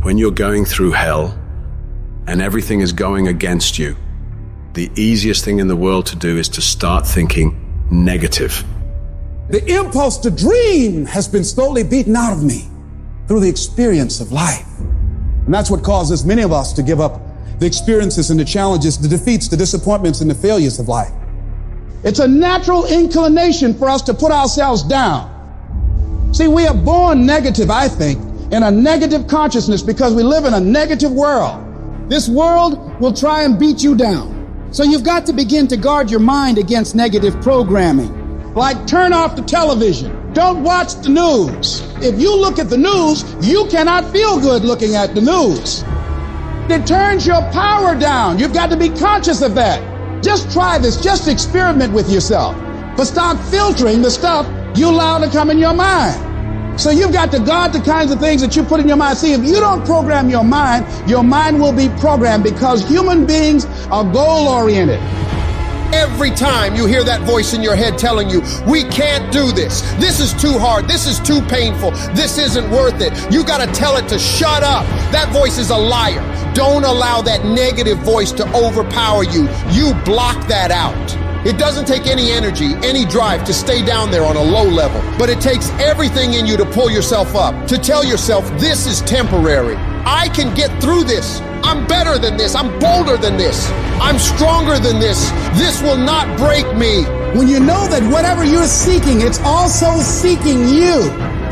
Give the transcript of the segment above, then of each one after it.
When you're going through hell and everything is going against you, the easiest thing in the world to do is to start thinking negative. The impulse to dream has been slowly beaten out of me through the experience of life. And that's what causes many of us to give up the experiences and the challenges, the defeats, the disappointments, and the failures of life. It's a natural inclination for us to put ourselves down. See, we are born negative, I think, in a negative consciousness because we live in a negative world. This world will try and beat you down. So you've got to begin to guard your mind against negative programming. Like turn off the television. Don't watch the news. If you look at the news, you cannot feel good looking at the news. It turns your power down. You've got to be conscious of that. Just try this. Just experiment with yourself. But start filtering the stuff you allow to come in your mind. So you've got to guard the kinds of things that you put in your mind. See, if you don't program your mind will be programmed because human beings are goal-oriented. Every time you hear that voice in your head telling you, we can't do this. This is too hard. This is too painful. This isn't worth it. You got to tell it to shut up. That voice is a liar. Don't allow that negative voice to overpower you. You block that out. It doesn't take any energy, any drive to stay down there on a low level, but it takes everything in you to pull yourself up, to tell yourself this is temporary. I can get through this. I'm better than this. I'm bolder than this. I'm stronger than this. This will not break me. When you know that whatever you're seeking, it's also seeking you.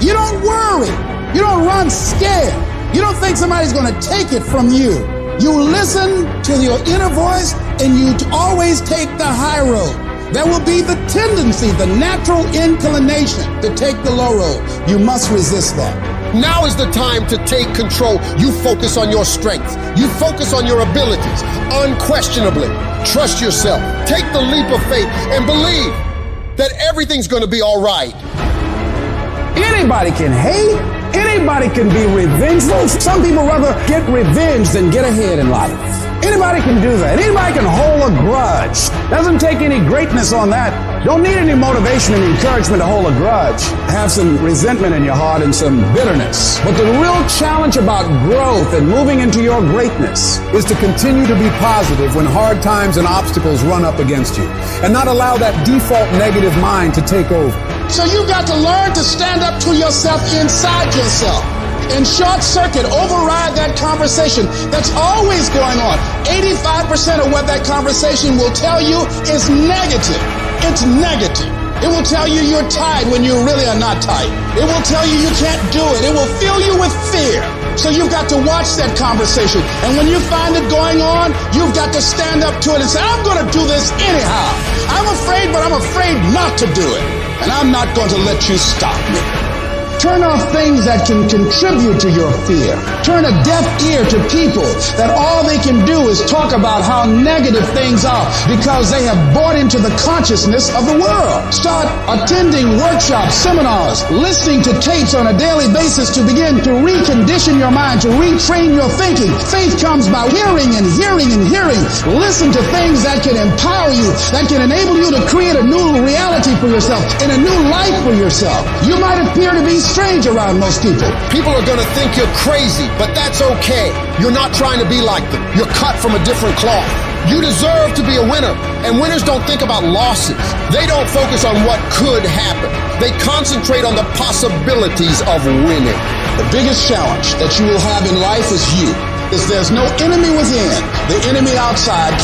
You don't worry. You don't run scared. You don't think somebody's going to take it from you. You listen to your inner voice and you always take the high road. There will be the tendency, the natural inclination to take the low road. You must resist that. Now is the time to take control. You focus on your strength. You focus on your abilities. Unquestionably, trust yourself. Take the leap of faith and believe that everything's going to be all right. Anybody can hate. Anybody can be revengeful. Some people rather get revenge than get ahead in life. Anybody can do that. Anybody can hold a grudge. Doesn't take any greatness on that. Don't need any motivation and encouragement to hold a grudge. Have some resentment in your heart and some bitterness. But the real challenge about growth and moving into your greatness is to continue to be positive when hard times and obstacles run up against you and not allow that default negative mind to take over. So you've got to learn to stand up to yourself inside yourself and short circuit, override that conversation that's always going on. 85% of what that conversation will tell you is negative. It's negative. It will tell you you're tired when you really are not tired. It will tell you you can't do it. It will fill you with fear. So you've got to watch that conversation. And when you find it going on, you've got to stand up to it and say, I'm going to do this anyhow. I'm afraid, but I'm afraid not to do it. And I'm not going to let you stop me. Turn off things that can contribute to your fear. Turn a deaf ear to people that all they can do is talk about how negative things are because they have bought into the consciousness of the world. Start attending workshops, seminars, listening to tapes on a daily basis to begin to recondition your mind, to retrain your thinking. Faith comes by hearing and hearing and hearing. Listen to things that can empower you, that can enable you to create a new reality for yourself and a new life for yourself. You might appear to be strange around most people. People are going to think you're crazy, but that's okay. You're not trying to be like them. You're cut from a different cloth. You deserve to be a winner. And winners don't think about losses. They don't focus on what could happen. They concentrate on the possibilities of winning. The biggest challenge that you will have in life is you. There's no enemy within. The enemy outside